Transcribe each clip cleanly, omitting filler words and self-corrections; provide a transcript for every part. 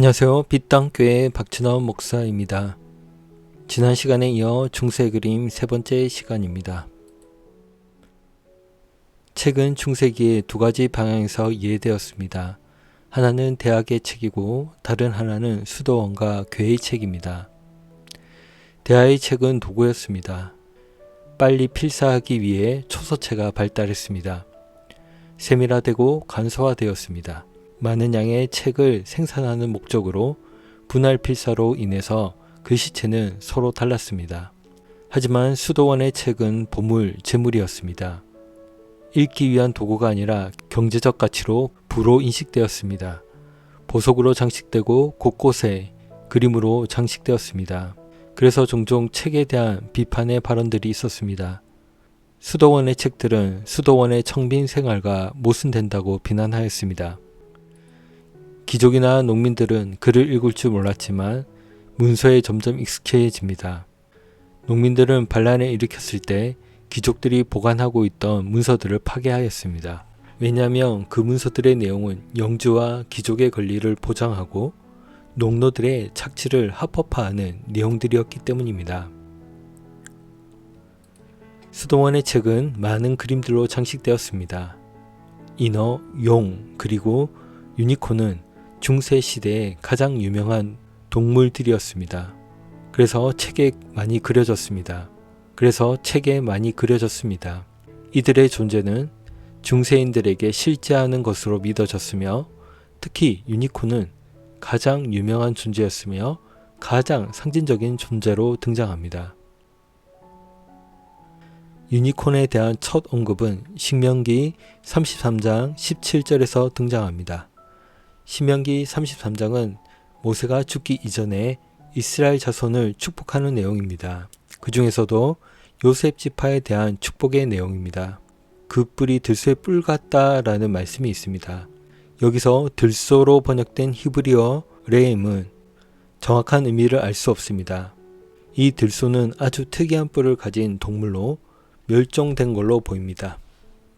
안녕하세요. 빛땅교회 박진원 목사입니다. 지난 시간에 이어 중세 그림 세 번째 시간입니다. 책은 중세기에 두 가지 방향에서 이해되었습니다. 하나는 대학의 책이고 다른 하나는 수도원과 교회의 책입니다. 대학의 책은 도구였습니다. 빨리 필사하기 위해 초서체가 발달했습니다. 세밀화되고 간소화되었습니다. 많은 양의 책을 생산하는 목적으로 분할 필사로 인해서 글씨체는 서로 달랐습니다. 하지만 수도원의 책은 보물, 재물이었습니다. 읽기 위한 도구가 아니라 경제적 가치로 부로 인식되었습니다. 보석으로 장식되고 곳곳에 그림으로 장식되었습니다. 그래서 종종 책에 대한 비판의 발언들이 있었습니다. 수도원의 책들은 수도원의 청빈 생활과 모순된다고 비난하였습니다. 귀족이나 농민들은 글을 읽을 줄 몰랐지만 문서에 점점 익숙해집니다. 농민들은 반란을 일으켰을 때 귀족들이 보관하고 있던 문서들을 파괴하였습니다. 왜냐하면 그 문서들의 내용은 영주와 귀족의 권리를 보장하고 농노들의 착취를 합법화하는 내용들이었기 때문입니다. 수도원의 책은 많은 그림들로 장식되었습니다. 인어, 용, 그리고 유니콘은 중세 시대의 가장 유명한 동물들이었습니다. 그래서 책에 많이 그려졌습니다. 이들의 존재는 중세인들에게 실제하는 것으로 믿어졌으며 특히 유니콘은 가장 유명한 존재였으며 가장 상징적인 존재로 등장합니다. 유니콘에 대한 첫 언급은 신명기 33장 17절에서 등장합니다. 신명기 33장은 모세가 죽기 이전에 이스라엘 자손을 축복하는 내용입니다. 그 중에서도 요셉 지파에 대한 축복의 내용입니다. 그 뿔이 들소의 뿔 같다라는 말씀이 있습니다. 여기서 들소로 번역된 히브리어 레임은 정확한 의미를 알 수 없습니다. 이 들소는 아주 특이한 뿔을 가진 동물로 멸종된 걸로 보입니다.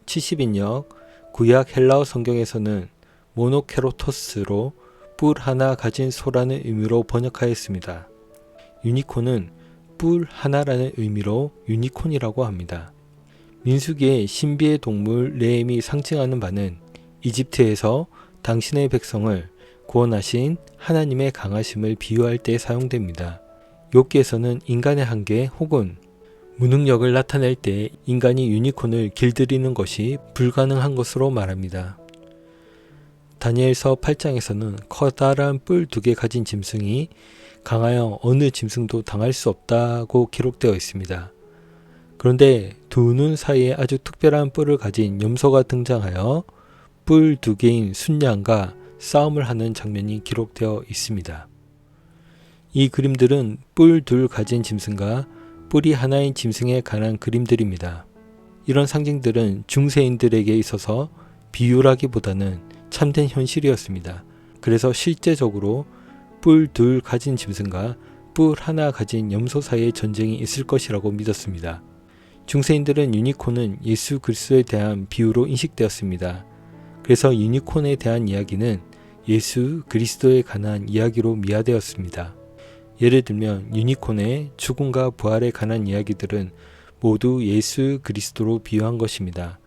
70인역 구약 헬라어 성경에서는 모노케로토스로 뿔 하나 가진 소라는 의미로 번역하였습니다. 유니콘은 뿔 하나라는 의미로 유니콘이라고 합니다. 민수기의 신비의 동물 레임이 상징하는 바는 이집트에서 당신의 백성을 구원하신 하나님의 강하심을 비유할 때 사용됩니다. 욥기에서는 인간의 한계 혹은 무능력을 나타낼 때 인간이 유니콘을 길들이는 것이 불가능한 것으로 말합니다. 다니엘서 8장에서는 커다란 뿔 2개 가진 짐승이 강하여 어느 짐승도 당할 수 없다고 기록되어 있습니다. 그런데 두 눈 사이에 아주 특별한 뿔을 가진 염소가 등장하여 뿔 2개인 순양과 싸움을 하는 장면이 기록되어 있습니다. 이 그림들은 뿔 2 가진 짐승과 뿔이 하나인 짐승에 관한 그림들입니다. 이런 상징들은 중세인들에게 있어서 비유라기보다는 참된 현실이었습니다. 그래서 실제적으로 뿔 2 가진 짐승과 뿔 하나 가진 염소 사이의 전쟁이 있을 것이라고 믿었습니다. 중세인들은 유니콘은 예수 그리스도에 대한 비유로 인식되었습니다. 그래서 유니콘에 대한 이야기는 예수 그리스도에 관한 이야기로 미화되었습니다. 예를 들면 유니콘의 죽음과 부활에 관한 이야기들은 모두 예수 그리스도로 비유한 것입니다.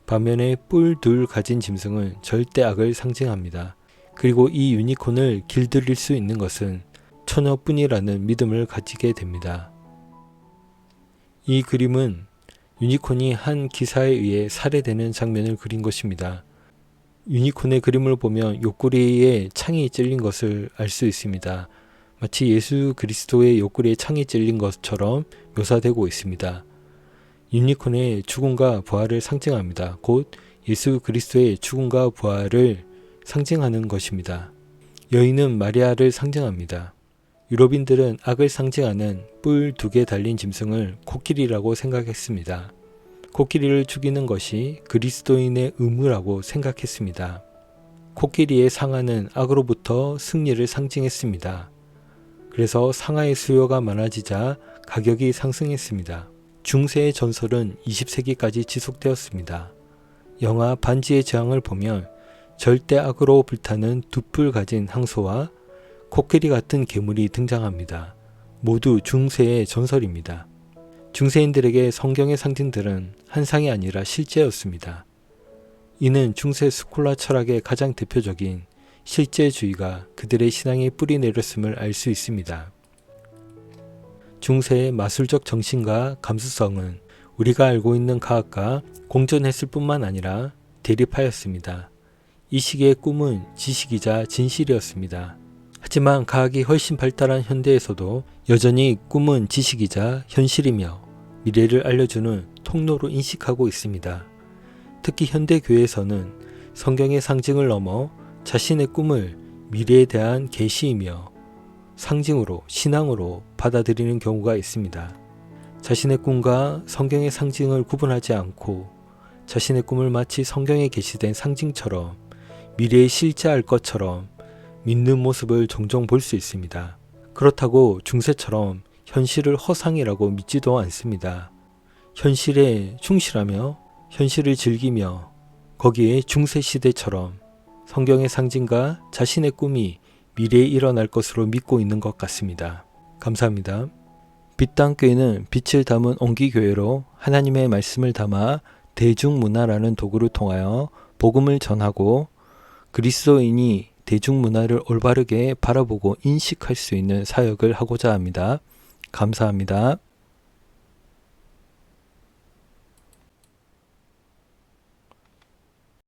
반면에 뿔 2 가진 짐승은 절대 악을 상징합니다. 그리고 이 유니콘을 길들일 수 있는 것은 처녀뿐이라는 믿음을 가지게 됩니다. 이 그림은 유니콘이 한 기사에 의해 살해되는 장면을 그린 것입니다. 유니콘의 그림을 보면 옆구리에 창이 찔린 것을 알 수 있습니다. 마치 예수 그리스도의 옆구리에 창이 찔린 것처럼 묘사되고 있습니다. 유니콘의 죽음과 부활을 상징합니다. 곧 예수 그리스도의 죽음과 부활을 상징하는 것입니다. 여인은 마리아를 상징합니다. 유럽인들은 악을 상징하는 뿔 2개 달린 짐승을 코끼리라고 생각했습니다. 코끼리를 죽이는 것이 그리스도인의 의무라고 생각했습니다. 코끼리의 상아는 악으로부터 승리를 상징했습니다. 그래서 상아의 수요가 많아지자 가격이 상승했습니다. 중세의 전설은 20세기까지 지속되었습니다. 영화 반지의 제왕을 보면 절대 악으로 불타는 두 뿔 가진 항소와 코끼리 같은 괴물이 등장합니다. 모두 중세의 전설입니다. 중세인들에게 성경의 상징들은 한상이 아니라 실제였습니다. 이는 중세 스콜라 철학의 가장 대표적인 실제주의가 그들의 신앙에 뿌리 내렸음을 알 수 있습니다. 중세의 마술적 정신과 감수성은 우리가 알고 있는 과학과 공존했을 뿐만 아니라 대립하였습니다. 이 시기의 꿈은 지식이자 진실이었습니다. 하지만 과학이 훨씬 발달한 현대에서도 여전히 꿈은 지식이자 현실이며 미래를 알려주는 통로로 인식하고 있습니다. 특히 현대교회에서는 성경의 상징을 넘어 자신의 꿈을 미래에 대한 계시이며 상징으로, 신앙으로 받아들이는 경우가 있습니다. 자신의 꿈과 성경의 상징을 구분하지 않고 자신의 꿈을 마치 성경에 게시된 상징처럼 미래에 실제할 것처럼 믿는 모습을 종종 볼 수 있습니다. 그렇다고 중세처럼 현실을 허상이라고 믿지도 않습니다. 현실에 충실하며 현실을 즐기며 거기에 중세시대처럼 성경의 상징과 자신의 꿈이 미래에 일어날 것으로 믿고 있는 것 같습니다. 감사합니다. 빛당교회는 빛을 담은 온기교회로 하나님의 말씀을 담아 대중문화라는 도구를 통하여 복음을 전하고 그리스도인이 대중문화를 올바르게 바라보고 인식할 수 있는 사역을 하고자 합니다. 감사합니다.